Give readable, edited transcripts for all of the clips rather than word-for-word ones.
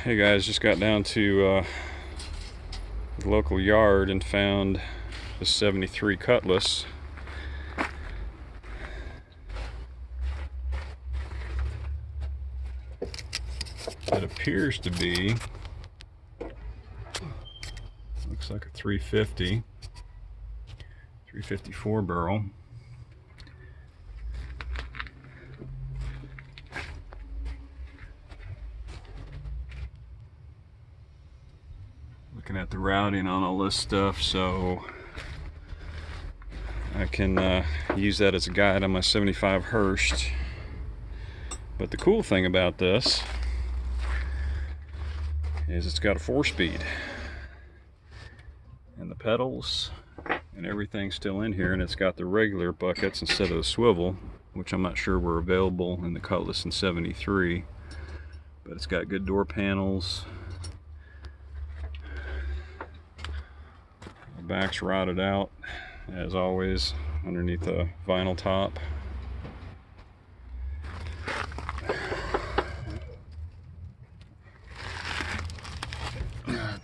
Hey guys, just got down to the local yard and found the 73 Cutlass. It appears to be, looks like a 354 barrel. Looking at the routing on all this stuff, so I can use that as a guide on my 75 Hurst. But the cool thing about this is it's got a 4-speed, and the pedals and everything's still in here, and it's got the regular buckets instead of the swivel, which I'm not sure were available in the Cutlass in 73. But it's got good door panels. The back's rotted out as always underneath a vinyl top.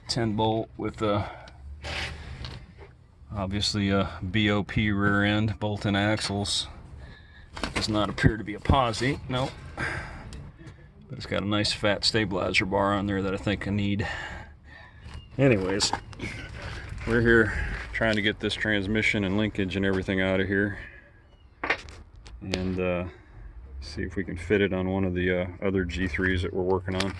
10 bolt with obviously a BOP rear end, bolt-in axles. Does not appear to be a posi, nope. But it's got a nice fat stabilizer bar on there that I think I need. Anyways, we're here trying to get this transmission and linkage and everything out of here, and see if we can fit it on one of the other G3s that we're working on.